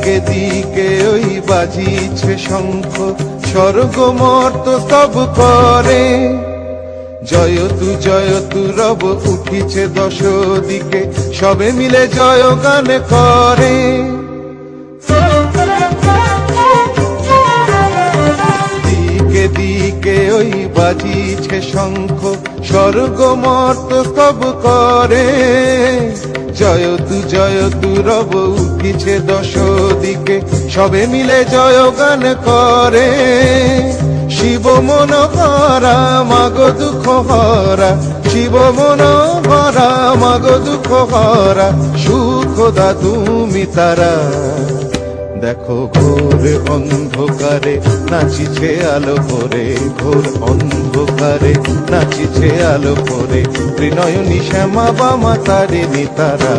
দিকে দিকে ওই বাজিছে শঙ্খ, স্বর্গ মর্ত স্তব করে। জয়তু রব উঠিছে দশ দিকে, সবে মিলে জয় গান করে। দিকে দিকে ওই বাজিছে শঙ্খ, স্বর্গ মর্ত স্তব করে। জয়তু রব উঠিছে দশ দিকে, সবে মিলে জয় গান করে। শিব মনোহরা মাগো দুঃখ হরা, শিব মনোহরা মাগো দুঃখ হরা, সুখদা তুমি তারা। দেখো ঘোর অন্ধকারে নাচিছে আলো করে, ঘোর অন্ধকারে নাচিছে আলো করে। ত্রিনয়নী শ্যামা বামা তারিণী তারা।